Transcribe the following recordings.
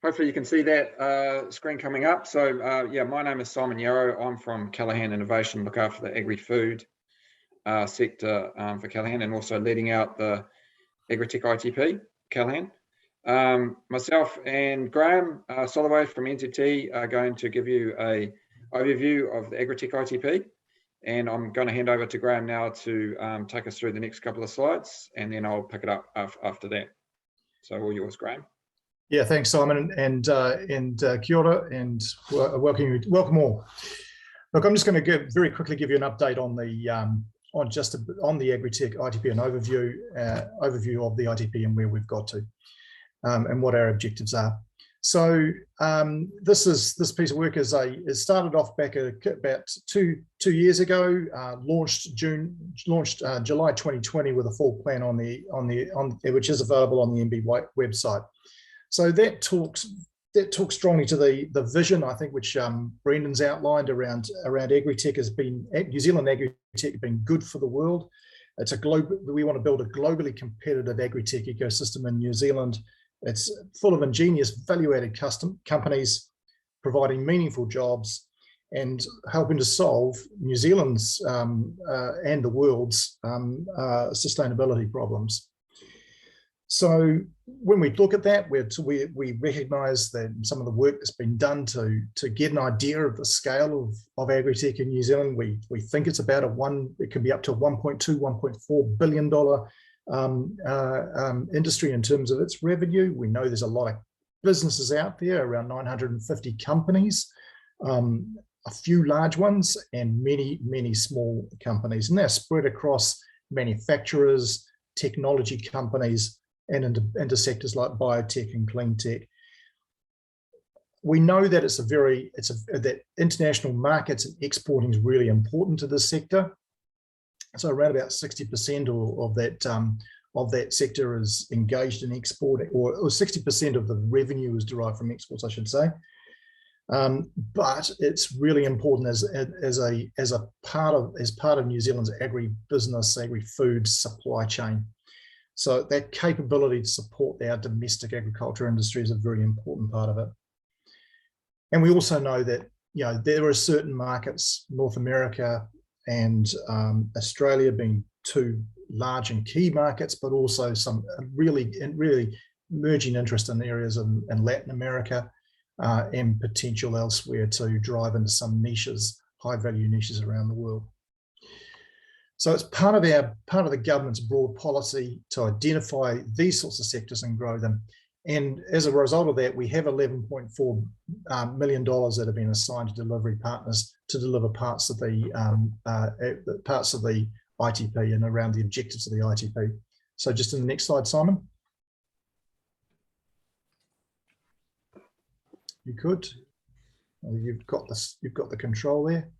Hopefully you can see that screen coming up. So yeah, my name is Simon Yarrow. I'm from Callaghan Innovation, look after the agri-food sector for Callaghan, and also leading out the Agritech ITP, Callaghan. Myself and Graeme Solloway from NZTE are going to give you an overview of the Agritech ITP. And I'm going to hand over to Graeme now to take us through the next couple of slides, and then I'll pick it up after that. So all yours, Graeme. Yeah, thanks, Simon, and kia ora, and welcome all. Look, I'm just going to very quickly give you an update on the Agritech ITP, an overview of the ITP and where we've got to, and what our objectives are. So this piece of work is started off back about two years ago, launched July 2020 with a full plan which is available on the MB website. So that talks strongly to the vision, I think, which Brendan's outlined around Agritech has been, New Zealand Agritech has been good for the world. It's we want to build a globally competitive Agritech ecosystem in New Zealand. It's full of ingenious value-added companies providing meaningful jobs and helping to solve New Zealand's and the world's sustainability problems. So when we look at that, we recognise that some of the work that's been done to get an idea of the scale of Agritech in New Zealand, we think it's about it can be up to $1.2, $1.4 billion industry in terms of its revenue. We know there's a lot of businesses out there, around 950 companies, a few large ones and many small companies, and they're spread across manufacturers, technology companies, and into sectors like biotech and clean tech. We know that that international markets and exporting is really important to this sector. So around about 60% of that sector is engaged in export, or 60% of the revenue is derived from exports, I should say. But it's really important as part of New Zealand's agribusiness, agri-food supply chain. So that capability to support our domestic agriculture industry is a very important part of it. And we also know that there are certain markets, North America and Australia being two large and key markets, but also some really emerging interest in areas in Latin America and potential elsewhere to drive into some niches, high value niches around the world. So it's part of the government's broad policy to identify these sorts of sectors and grow them. And as a result of that, we have $11.4 million that have been assigned to delivery partners to deliver parts of the ITP and around the objectives of the ITP. So just in the next slide, Simon. You could. You've got the control there.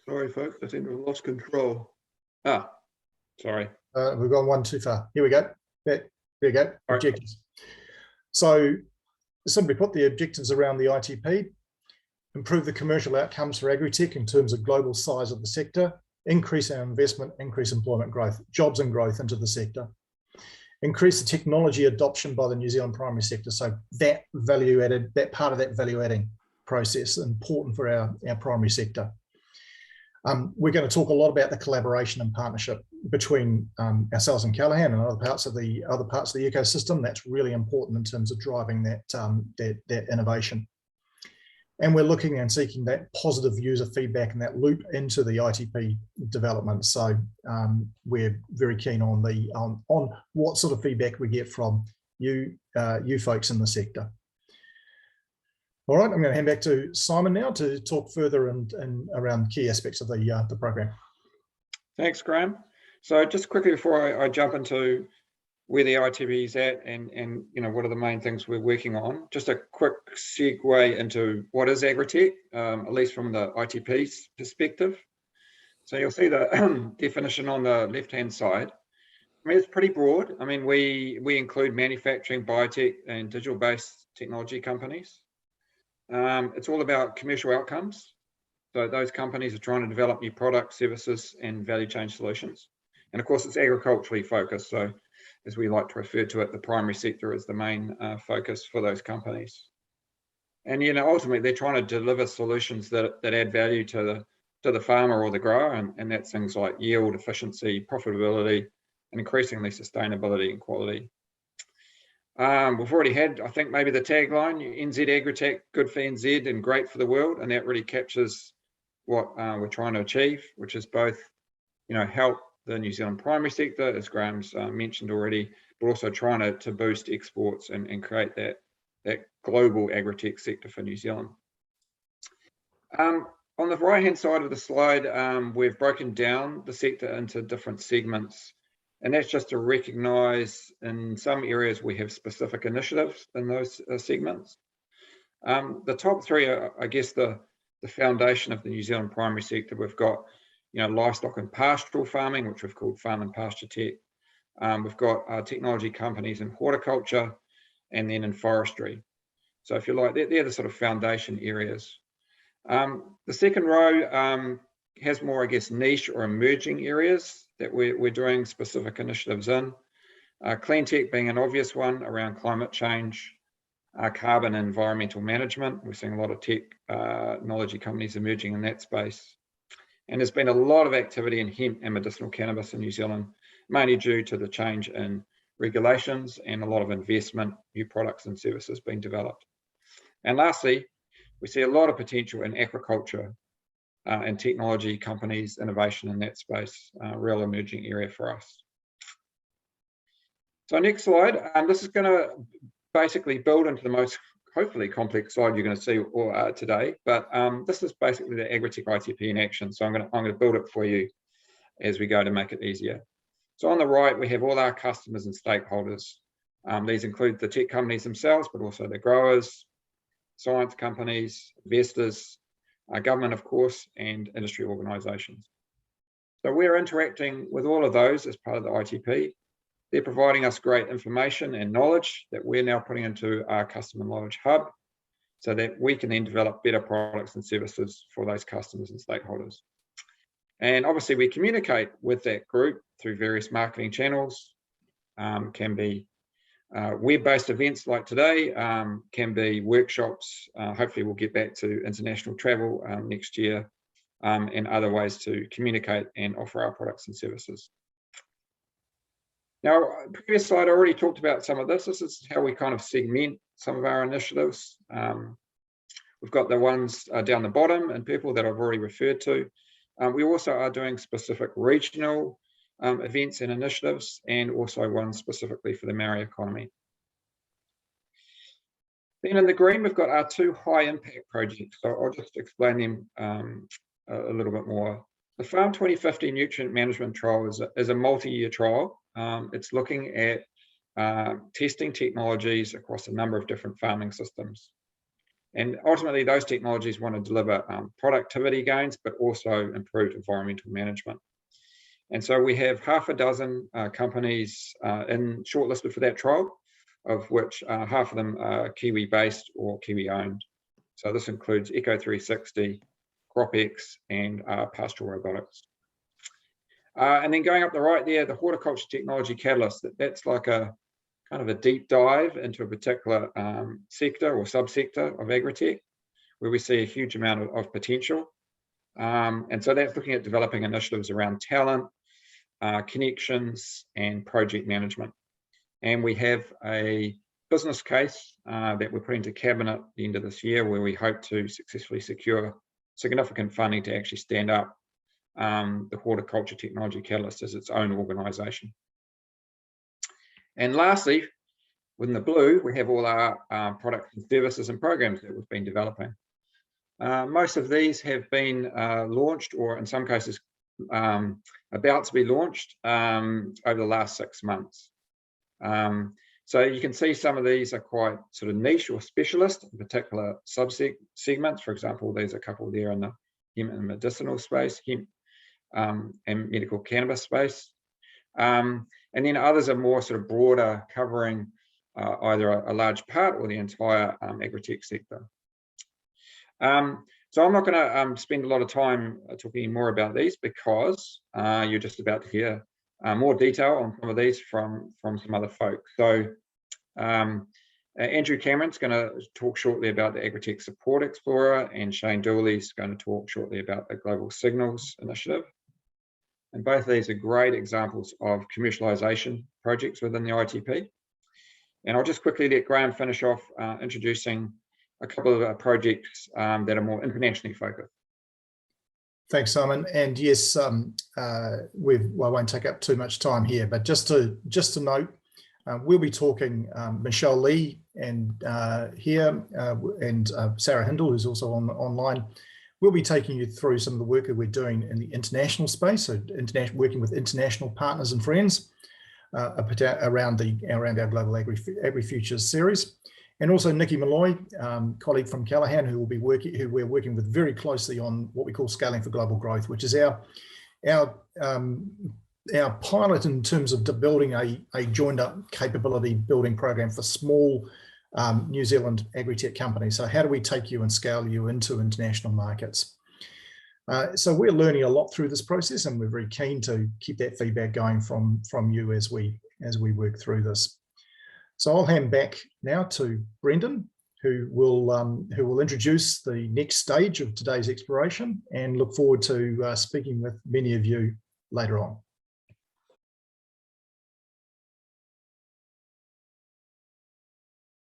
Sorry, folks, I think we've lost control. Sorry. We've gone one too far. Here we go. There you go. Right. Objectives. So simply put, the objectives around the ITP: improve the commercial outcomes for Agritech in terms of global size of the sector, increase our investment, increase employment growth, jobs and growth into the sector, increase the technology adoption by the New Zealand primary sector. So that part of that value adding process is important for our primary sector. We're going to talk a lot about the collaboration and partnership between ourselves and Callaghan and other parts of the ecosystem. That's really important in terms of driving that innovation. And we're looking and seeking that positive user feedback and that loop into the ITP development. So we're very keen on what sort of feedback we get from you folks in the sector. All right, I'm going to hand back to Simon now to talk further and around key aspects of the program. Thanks, Graeme. So just quickly before I jump into where the ITP is at and what are the main things we're working on, just a quick segue into what is Agritech, at least from the ITP's perspective. So you'll see the definition on the left-hand side. I mean, it's pretty broad. I mean, we include manufacturing, biotech, and digital-based technology companies. It's all about commercial outcomes. So those companies are trying to develop new products, services, and value chain solutions. And of course, it's agriculturally focused. So as we like to refer to it, the primary sector is the main focus for those companies. And, ultimately they're trying to deliver solutions that add value to the farmer or the grower. And that's things like yield, efficiency, profitability, and increasingly sustainability and quality. We've already had, I think, maybe the tagline, NZ Agritech, good for NZ and great for the world. And that really captures what we're trying to achieve, which is both, help the New Zealand primary sector, as Graeme's mentioned already, but also trying to boost exports and create that global agritech sector for New Zealand. On the right-hand side of the slide, we've broken down the sector into different segments. And that's just to recognise in some areas we have specific initiatives in those segments. The top three are, I guess, the foundation of the New Zealand primary sector. We've got, livestock and pastoral farming, which we've called farm and pasture tech. We've got technology companies in horticulture and then in forestry. So if you like, they're the sort of foundation areas. The second row has more, I guess, niche or emerging areas that we're doing specific initiatives in. Clean tech being an obvious one around climate change, carbon and environmental management. We're seeing a lot of technology companies emerging in that space. And there's been a lot of activity in hemp and medicinal cannabis in New Zealand, mainly due to the change in regulations and a lot of investment, new products and services being developed. And lastly, we see a lot of potential in aquaculture and technology companies, innovation in that space, real emerging area for us. So next slide, this is going to basically build into the most hopefully complex slide you're going to see today, but this is basically the Agritech ITP in action. So I'm going to build it for you as we go to make it easier. So on the right, we have all our customers and stakeholders. These include the tech companies themselves, but also the growers, science companies, investors, government, of course, and industry organisations. So we're interacting with all of those as part of the ITP. They're providing us great information and knowledge that we're now putting into our customer knowledge hub so that we can then develop better products and services for those customers and stakeholders. And obviously we communicate with that group through various marketing channels, can be web-based events like today, can be workshops. Hopefully we'll get back to international travel next year, and other ways to communicate and offer our products and services. Now, previous slide, I already talked about some of this. This is how we kind of segment some of our initiatives. We've got the ones down the bottom and purple that I've already referred to. We also are doing specific regional events and initiatives, and also one specifically for the Maori economy. Then in the green, we've got our two high impact projects. So I'll just explain them a little bit more. The Farm 2050 Nutrient Management Trial is a multi-year trial. It's looking at testing technologies across a number of different farming systems. And ultimately, those technologies want to deliver productivity gains, but also improved environmental management. And so we have half a dozen companies shortlisted for that trial, of which half of them are Kiwi-based or Kiwi-owned. So this includes Eco360, CropX, and Pastoral Robotics. And then going up the right there, the Horticulture Technology Catalyst, that's like a kind of a deep dive into a particular sector or subsector of agritech, where we see a huge amount of potential. And so that's looking at developing initiatives around talent, connections, and project management. And we have a business case that we're putting to cabinet at the end of this year, where we hope to successfully secure significant funding to actually stand up the Horticulture Technology Catalyst as its own organisation. And lastly, within the blue, we have all our products and services and programs that we've been developing. Most of these have been launched, or in some cases about to be launched over the last 6 months. So you can see some of these are quite sort of niche or specialist in particular segments. For example, there's a couple there in the hemp and medicinal space, hemp and medical cannabis space. And then others are more sort of broader, covering either a large part or the entire agritech sector. So I'm not going to spend a lot of time talking more about these, because you're just about to hear more detail on some of these from some other folks. So Andrew Cameron's going to talk shortly about the Agritech Support Explorer, and Shane Dooley's going to talk shortly about the Global Signals Initiative. And both of these are great examples of commercialization projects within the ITP. And I'll just quickly let Graeme finish off introducing a couple of projects that are more internationally focused. Thanks, Simon. And yes, I won't take up too much time here, but just to note, we'll be talking Michelle Lee and Sarah Hindle, who's also online. We'll be taking you through some of the work that we're doing in the international space, so working with international partners and friends around our Global Agri-Futures series. And also Nikki Malloy, colleague from Callaghan, who we're working with very closely on what we call Scaling for Global Growth, which is our pilot in terms of building a joined up capability building program for small New Zealand agri-tech companies. So how do we take you and scale you into international markets? So we're learning a lot through this process, and we're very keen to keep that feedback going from you as we work through this. So I'll hand back now to Brendan, who will introduce the next stage of today's exploration, and look forward to speaking with many of you later on.